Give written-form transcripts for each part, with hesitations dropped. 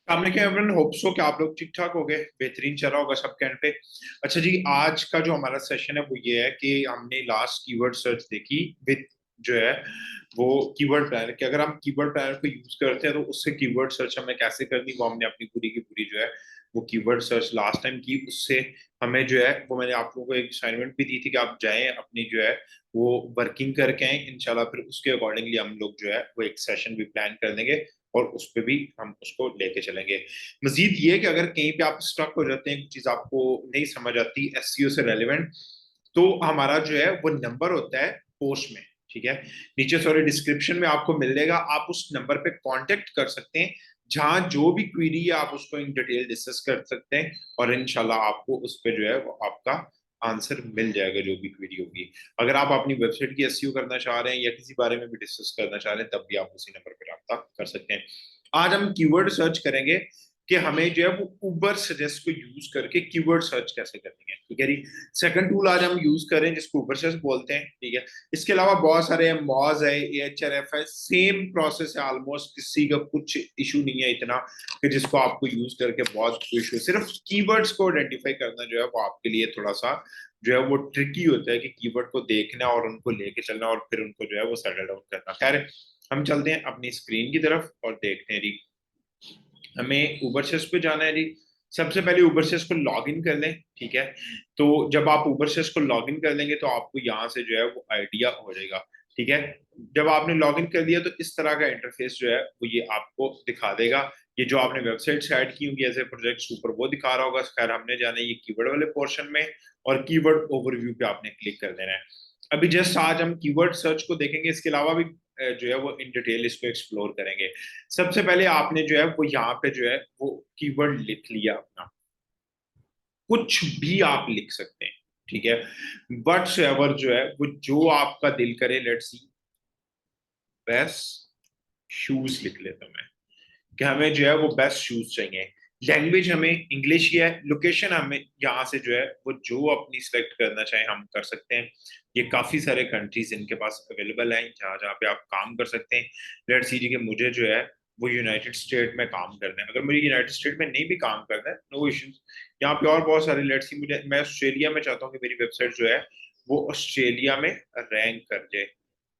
सामने के everyone hope so कि आप लोग ठीक ठाक हो गए, बेहतरीन चला होगा सबके एंड पे। अच्छा जी, आज का जो हमारा सेशन है वो ये है कि हमने लास्ट कीवर्ड सर्च देखी विद जो है वो कीवर्ड प्लानर कि अगर हम कीवर्ड प्लानर को यूज करते हैं तो उससे कीवर्ड सर्च हमें कैसे करनी, वो हमने अपनी पूरी की पूरी जो है वो कीवर्ड सर्च लास्ट टाइम की। उससे हमें जो है वो मैंने आप लोगों को एक असाइनमेंट भी दी थी कि आप जाएं अपनी जो है वो वर्किंग करके आए इंशाल्लाह, फिर उसके अकॉर्डिंगली हम लोग जो है वो एक सेशन भी प्लान कर देंगे और उस पर भी हम उसको लेके चलेंगे। मजीद ये कि अगर कहीं पे आप स्टक हो जाते हैं, कुछ चीज आपको नहीं समझ आती एसईओ से रेलेवेंट, तो हमारा जो है वो नंबर होता है पोस्ट में, ठीक है, नीचे सॉरी डिस्क्रिप्शन में आपको मिल जाएगा। आप उस नंबर पे कांटेक्ट कर सकते हैं, जहां जो भी क्वेरी है आप उसको इन डिटेल डिस्कस कर सकते हैं और इंशाल्लाह आपको उस पे जो है वो आपका आंसर मिल जाएगा जो भी क्वेरी होगी। अगर आप अपनी वेबसाइट की एसईओ करना चाह रहे हैं या किसी बारे में भी डिस्कस करना चाह रहे हैं, तब भी आप उसी नंबर पर रब्ता कर सकते हैं। आज हम कीवर्ड सर्च करेंगे कि हमें जो है वो उबर सजेस्ट को यूज करके कीवर्ड सर्च कैसे करनी है, ठीक है जी। सेकंड टूल आज हम यूज करें जिसको उबर सर्च बोलते हैं, ठीक है। इसके अलावा बहुत सारे मॉज है, एएचआरएफ है, सेम प्रोसेस है ऑलमोस्ट, किसी का कुछ इशू नहीं है इतना कि जिसको आपको यूज करके बहुत इशू। सिर्फ कीवर्ड्स को आइडेंटिफाई करना जो है वो आपके लिए थोड़ा सा जो है वो ट्रिकी होता है कि कीवर्ड को देखना और उनको लेके चलना और फिर उनको जो है वो सेटल डाउन करना। खैर, हम चलते हैं अपनी स्क्रीन की तरफ और देखते हैं जी हमें उबरसेस पे जाना है जी। सबसे पहले उबरसेस को लॉग इन कर लें, ठीक है। तो जब आप उबरसेस को लॉग इन कर लेंगे तो आपको यहाँ से जो है वो आइडिया हो जाएगा, ठीक है। जब आपने लॉग इन कर दिया तो इस तरह का इंटरफेस जो है वो ये आपको दिखा देगा। ये जो आपने वेबसाइट ऐड की होंगी एज ए प्रोजेक्ट ऊपर वो दिखा रहा होगा। खैर, हमने जाना है ये कीवर्ड वाले पोर्शन में और कीवर्ड ओवरव्यू पे आपने क्लिक कर देना है। अभी जस्ट आज हम कीवर्ड सर्च को देखेंगे, इसके अलावा भी जो है वो इन डिटेल इसको एक्सप्लोर करेंगे। सबसे पहले आपने जो है वो यहाँ पे जो है वो कीवर्ड लिख लिया अपना, कुछ भी आप लिख सकते हैं, ठीक है। बट एवर जो है वो जो आपका दिल करे, लेट्स सी बेस्ट शूज लिख लेता हूं मैं कि हमें जो है वो बेस्ट शूज चाहिए। लैंग्वेज हमें इंग्लिश ही है। लोकेशन हमें यहाँ से जो है वो जो अपनी सिलेक्ट करना चाहें हम कर सकते हैं। ये काफी सारे कंट्रीज इनके पास अवेलेबल हैं जहाँ जहाँ पे आप काम कर सकते हैं। लेट्स सी कि मुझे जो है वो यूनाइटेड स्टेट में काम करना है, अगर मुझे यूनाइटेड स्टेट में नहीं भी काम करना है, नो इश्यूज। यहाँ पे और बहुत सारे, लेट्स सी मुझे, मैं ऑस्ट्रेलिया में चाहता हूँ कि मेरी वेबसाइट जो है वो ऑस्ट्रेलिया में रैंक कर जाए।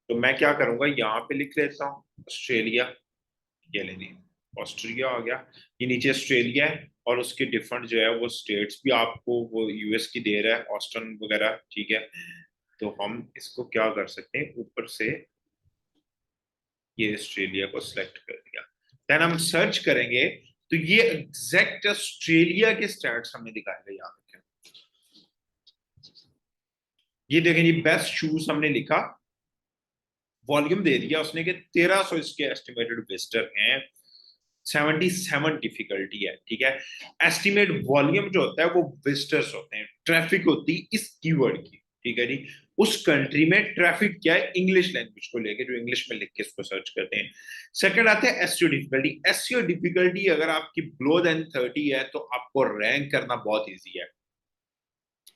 तो मैं क्या करूंगा, यहाँ पे लिख लेता हूँ ऑस्ट्रेलिया। ये ले ली, ऑस्ट्रेलिया आ गया। ये नीचे ऑस्ट्रेलिया है और उसके डिफरेंट जो है वो स्टेट्स भी आपको वो यूएस की दे रहा है, ऑस्टन वगैरह, ठीक है। तो हम इसको क्या कर सकते हैं, ऊपर से ये ऑस्ट्रेलिया को सिलेक्ट कर दिया। देन हम सर्च करेंगे तो ये एग्जैक्ट ऑस्ट्रेलिया के स्टैट्स हमें दिखाएगा। याद रखें, ये देखें ये बेस्ट शूज हमने लिखा, वॉल्यूम दे दिया उसने कि 1300 इसके एस्टिमेटेड विजिटर हैं, 77 डिफिकल्टी है, ठीक है। एस्टिमेट वॉल्यूम जो होता है वो विजिटर्स होते हैं, ट्रैफिक होती है इस कीवर्ड की, ठीक है जी। उस कंट्री में ट्रैफिक क्या है, इंग्लिश लैंग्वेज को लेके, जो इंग्लिश में लिख के इसको सर्च करते हैं। सेकंड आता है एसईओ डिफिकल्टी। एसईओ डिफिकल्टी अगर आपकी बिलो देन 30 है तो आपको रैंक करना बहुत ईजी है,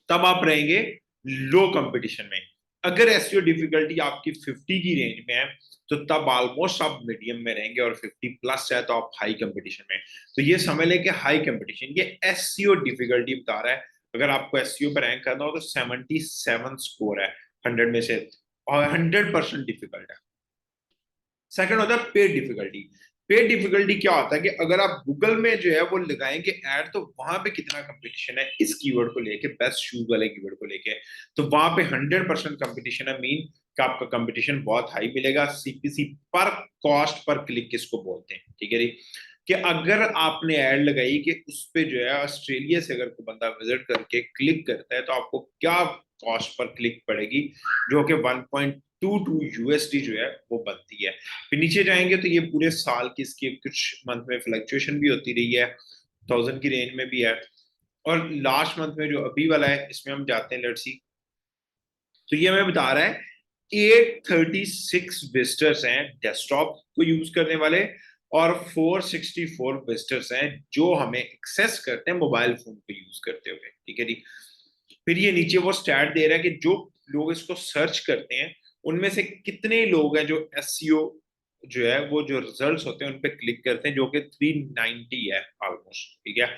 तब आप रहेंगे लो कंपटीशन में। अगर एसईओ डिफिकल्टी आपकी 50 की रेंज में है तो तब ऑलमोस्ट आप मीडियम में रहेंगे और 50 प्लस है तो आप हाई कंपटीशन में। तो ये समझ लें कि हाई कंपटीशन, ये एसईओ डिफिकल्टी बता रहा है। अगर आपको एसईओ पर रैंक करना हो तो 77 स्कोर है 100 में से, और 100% डिफिकल्ट है। सेकंड होता है पेड डिफिकल्टी। पेड डिफिकल्टी क्या होता है कि अगर आप गूगल में जो है वो लगाएंगे ऐड तो वहां पे कितना कंपटीशन है इस कीवर्ड को लेके, बेस्ट शूज वाले कीवर्ड को लेके, तो वहां पे 100% कंपटीशन है। मीन कि आपका कंपटीशन बहुत हाई मिलेगा। सीपीसी पर कॉस्ट पर क्लिक किसको बोलते हैं, ठीक है जी। कि अगर आपने ऐड लगाई कि उस पे जो है ऑस्ट्रेलिया से अगर कोई बंदा विजिट करके क्लिक करता है तो आपको क्या कॉस्ट पर क्लिक पड़ेगी, जो कि 1.22 यूएसडी जो है वो बनती है। फिर नीचे जाएंगे तो ये पूरे साल की इसकी कुछ मंथ में फ्लक्चुएशन भी होती रही है, 1000 की रेंज में भी है। और लास्ट मंथ में जो अभी वाला है इसमें हम जाते हैं, लेट्स सी। तो ये हमें बता रहा है 836 विजिटर्स हैं डेस्कटॉप को यूज करने वाले, और 464 विजिटर्स हैं जो हमें एक्सेस करते हैं मोबाइल फोन को यूज करते हुए, ठीक है जी। फिर ये नीचे वो स्टैट दे रहा है कि जो लोग इसको सर्च करते हैं उनमें से कितने लोग हैं जो एसईओ जो है वो जो रिजल्ट्स होते हैं उन पे क्लिक करते हैं, जो कि 390 है ऑलमोस्ट, ठीक है।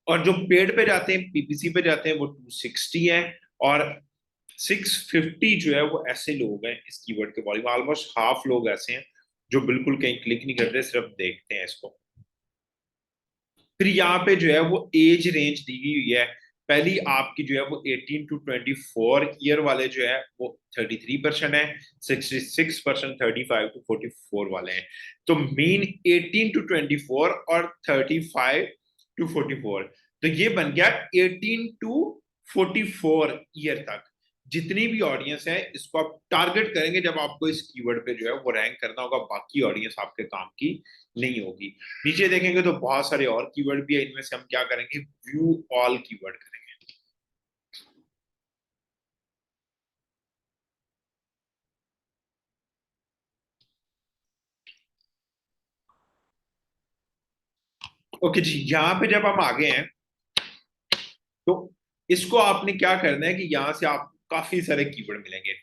और जो पेड पे जाते हैं, पीपीसी पे जाते हैं, वो 260 है। और 650 जो है वो ऐसे लोग हैं इस कीवर्ड के वॉल्यूम, ऑलमोस्ट हाफ लोग ऐसे हैं जो बिल्कुल कहीं क्लिक नहीं करते, सिर्फ देखते हैं इसको। फिर यहाँ पे जो है वो एज रेंज दी हुई है। पहली आपकी जो है वो 18 to 24 ईयर वाले जो है वो 33% है। 66% 35 to 44 वाले हैं। तो मेन 18 to 24 और 35 to 44, तो ये बन गया 18 to 44 ईयर तक जितनी भी ऑडियंस है, इसको आप टारगेट करेंगे जब आपको इस कीवर्ड पे जो है वो रैंक करना होगा। बाकी ऑडियंस आपके काम की नहीं होगी। नीचे देखेंगे तो बहुत सारे और कीवर्ड भी है, इनमें से हम क्या करेंगे, व्यू ऑल कीवर्ड करेंगे। ओके जी, यहाँ पे जब हम आगे हैं तो इसको आपने क्या करना है कि यहाँ से आप काफी सारे कीवर्ड मिलेंगे।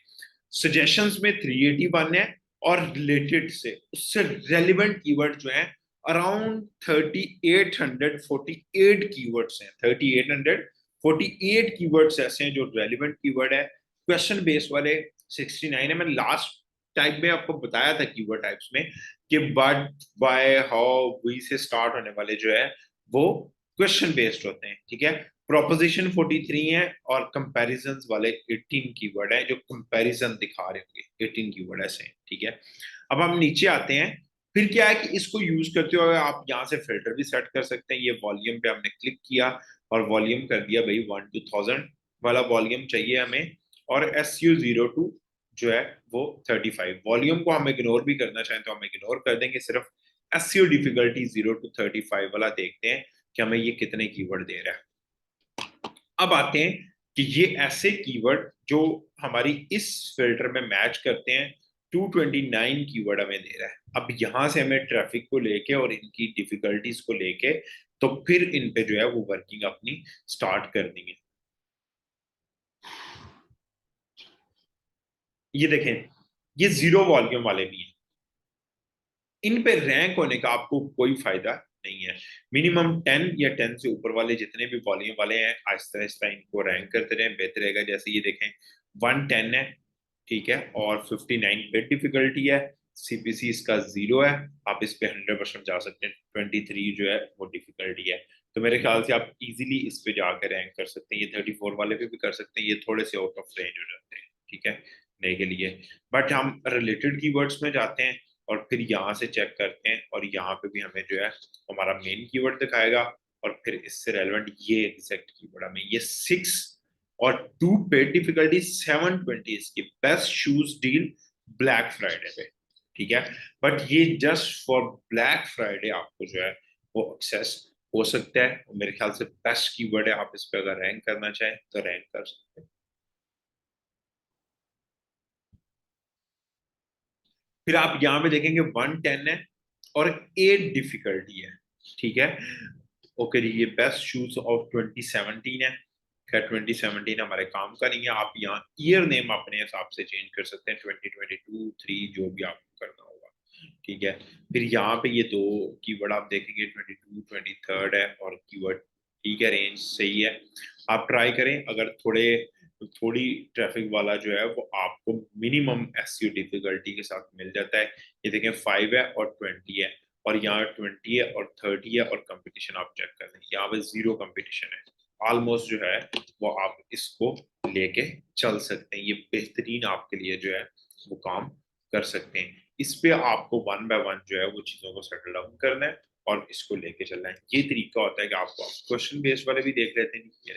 सजेशंस में 381 है, और रिलेटेड से उससे रेलिवेंट कीवर्ड जो है अराउंड 3848 कीवर्ड्स हैं। 3848 कीवर्ड्स ऐसे हैं जो रेलिवेंट कीवर्ड है। क्वेश्चन बेस्ड वाले 69 है। मैंने लास्ट टाइप में आपको बताया था कीवर्ड टाइप्स में कि बट, बाय, हाउ, वी से स्टार्ट होने वाले जो है वो क्वेश्चन बेस्ड होते हैं, ठीक है। प्रोपोजिशन 43 है, और कंपैरिजंस वाले 18 कीवर्ड है जो कंपैरिजन दिखा रहे होंगे। 18 कीवर्ड ऐसे हैं, ठीक है। अब हम नीचे आते हैं। फिर क्या है कि इसको यूज करते हुए आप यहाँ से फिल्टर भी सेट कर सकते हैं। ये वॉल्यूम पे हमने क्लिक किया और वॉल्यूम कर दिया भाई 1 to 1000 वाला वॉल्यूम चाहिए हमें। और SU02 जो है वो 35। वॉल्यूम को हम इग्नोर भी करना चाहें तो हम इग्नोर कर देंगे, सिर्फ SU डिफिकल्टी 0 to 35 वाला देखते हैं कि हमें ये कितने कीवर्ड दे रहा है। अब आते हैं कि ये ऐसे कीवर्ड जो हमारी इस फिल्टर में मैच करते हैं। 229 कीवर्ड हमें दे रहा है। अब यहां से हमें ट्रैफिक को लेके और इनकी डिफिकल्टीज को लेके तो फिर इन पे जो है वो वर्किंग अपनी स्टार्ट कर देंगे। ये देखें, ये जीरो वॉल्यूम वाले भी हैं। इन पे रैंक होने का आपको कोई फायदा नहीं है। मिनिमम 10 या 10 से ऊपर वाले जितने भी वॉल्यूम वाले हैं, आहिस्ता आहिस्ता इनको रैंक करते रहें, बेहतर रहेगा। जैसे ये देखें 110 है, ठीक है, और 59 बिट डिफिकल्टी है। सीपीसी इसका 0 है। आप इस पे 100% जा सकते हैं। 23 जो है वो डिफिकल्टी है। तो मेरे ख्याल से आप इजीली इस पे जाकर रैंक कर सकते हैं। ये 34 वाले पे भी कर सकते हैं। ये थोड़े से आउट ऑफ रेंज हो जाते हैं, ठीक है, नए के लिए। बट हम रिलेटेड कीवर्ड्स में जाते हैं और फिर यहाँ से चेक करते हैं, और यहाँ पे भी हमें जो है हमारा मेन कीवर्ड दिखाएगा। और फिर इससे रेलेवेंट ये एग्जैक्ट कीवर्ड हमें ये 6 और 2 पे डिफिकल्टी 720 इसकी best shoes deal black Friday पे, ठीक है। बट ये जस्ट फॉर ब्लैक फ्राइडे आपको जो है वो एक्सेस हो सकता है। मेरे ख्याल से बेस्ट कीवर्ड है। आप इस पे अगर रैंक करना चाहें तो रैंक कर सकते हैं। फिर आप यहाँ पे देखेंगे 110 है और 8 डिफिकल्टी है, ठीक है। ओके जी, ये बेस्ट शूज ऑफ 2017 है। खैर 2017 हमारे काम का नहीं है। आप यहाँ ईयर नेम अपने हिसाब से चेंज कर सकते हैं, 2022 3 जो भी आपको करना होगा, ठीक है। फिर यहाँ पे ये दो कीवर्ड आप देखेंगे, 22 23 है, और कीवर्ड ठीक है, रेंज सही है। आप ट्राई करें। अगर थोड़ी ट्रैफिक वाला जो है वो आपको मिनिमम एसईओ डिफिकल्टी के साथ मिल जाता है। ये देखें 5 है और 20 है, और यहाँ 20 है और 30 है, और कंपटीशन आप चेक कर लें, यहाँ पे जीरो कंपटीशन है ऑलमोस्ट जो है वो। आप इसको लेके चल सकते हैं। ये बेहतरीन आपके लिए जो है वो काम कर सकते हैं। इस पे आपको 1 by 1 जो है वो चीजों को सेटल डाउन करना है और इसको लेके चलना है। ये तरीका होता है कि आपको क्वेश्चन बेस्ड वाले भी देख लेते हैं, ये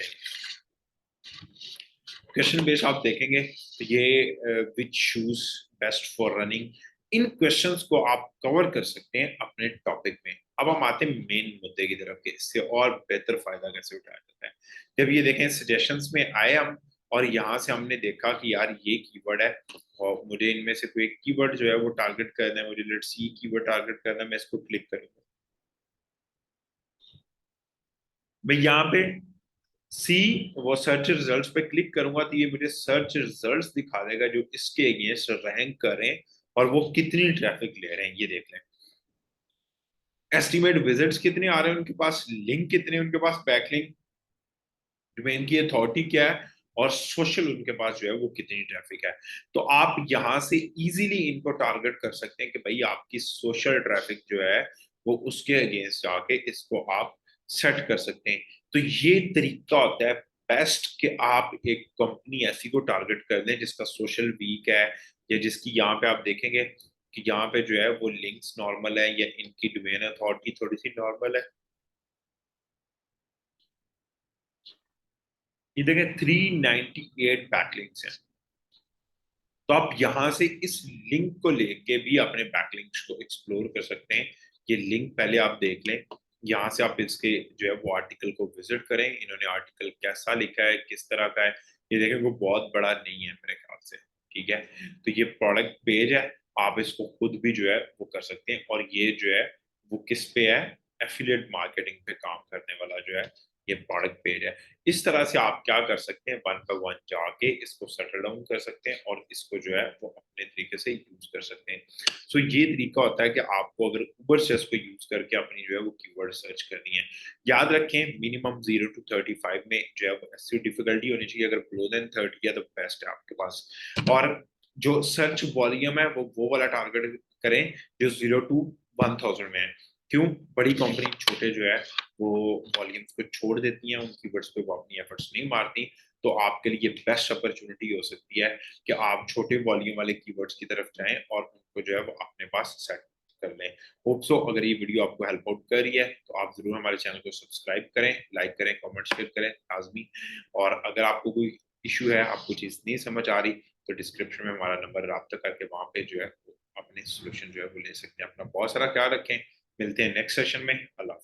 क्वेश्चन बेस्ड आप देखेंगे तो ये which shoes best for running, इन क्वेश्चंस को आप कवर कर सकते हैं अपने टॉपिक में। अब हम आते हैं मेन मुद्दे की तरफ के इससे और बेहतर फायदा कैसे उठाया जाता है। जब ये देखें सजेशंस में आए हम, और यहाँ से हमने देखा कि यार ये कीवर्ड है और मुझे इनमें से कोई एक कीवर्ड जो है वो टारगेट करना है, मुझे लेट्स सी कीवर्ड टारगेट करना है, मैं इसको क्लिक करूंगा। मैं यहाँ पे सी वो सर्च रिजल्ट्स पे क्लिक करूंगा तो ये मुझे सर्च रिजल्ट्स दिखा देगा जो इसके अगेंस्ट रैंक करें और वो कितनी ट्रैफिक ले रहे हैं ये देख लें। एस्टिमेट विजिट्स कितने आ रहे हैं उनके पास, लिंक कितने उनके पास, बैकलिंक, डोमेन की अथॉरिटी क्या है, और सोशल उनके पास जो है वो कितनी ट्रैफिक है। तो आप यहां से इजीली इनको टारगेट कर सकते हैं कि भाई आपकी सोशल ट्रैफिक जो है वो उसके अगेंस्ट जाके इसको आप सेट कर सकते हैं। तो ये तरीका होता है बेस्ट कि आप एक कंपनी ऐसी को टारगेट कर दें जिसका सोशल वीक है, या जिसकी यहाँ पे आप देखेंगे कि यहाँ पे जो है वो लिंक्स नॉर्मल है, या इनकी डोमेन अथॉरिटी थोड़ी सी नॉर्मल है। ये देखें 398 बैकलिंक्स हैं। तो आप यहां से इस लिंक को लेके भी अपने बैकलिंक्स को एक्सप्लोर कर सकते हैं। ये लिंक पहले आप देख लें, यहाँ से आप इसके जो है वो आर्टिकल को विजिट करें, इन्होंने आर्टिकल कैसा लिखा है, किस तरह का है। ये देखें वो बहुत बड़ा नहीं है मेरे ख्याल से, ठीक है। तो ये प्रोडक्ट पेज है, आप इसको खुद भी जो है वो कर सकते हैं। और ये जो है वो किस पे है, एफिलिएट मार्केटिंग पे काम करने वाला जो है ये प्रोडक्ट पेज है। इस तरह से आप क्या कर सकते हैं, वन बाय वन जाके इसको सेटल डाउन कर सकते हैं और इसको जो है वो अपने तरीके से यूज कर सकते हैं। सो ये तरीका होता है कि आपको अगर ऊबर सर्च को यूज करके अपनी जो है वो कीवर्ड सर्च करनी है। याद रखें मिनिमम 0 to 35 में जो है वो ऐसी डिफिकल्टी होनी चाहिए, अगर below than 30 है तो बेस्ट है आपके पास। और जो सर्च वॉल्यूम है वो वाला टारगेट करें जो 0 to 1000 में है। क्यों, बड़ी कंपनी छोटे जो है वो वॉल्यूम्स को छोड़ देती हैं, उन कीवर्ड्स पे वो अपनी एफर्ट्स नहीं मारती। तो आपके लिए बेस्ट अपॉर्चुनिटी हो सकती है कि आप छोटे वॉल्यूम वाले कीवर्ड्स की तरफ जाएं और उनको जो है वो अपने पास सेट कर लें। होप सो अगर ये वीडियो आपको हेल्प आउट कर रही है तो आप जरूर हमारे चैनल को सब्सक्राइब करें, लाइक करें, कमेंट शेयर करें लाजमी। और अगर आपको कोई इशू है, आपको चीज़ नहीं समझ आ रही, तो डिस्क्रिप्शन में हमारा नंबर रब्ता करके वहाँ पे जो है अपने सोल्यूशन जो है वो ले सकते हैं। अपना बहुत सारा ख्याल रखें, मिलते हैं नेक्स्ट सेशन में। अल्लाह।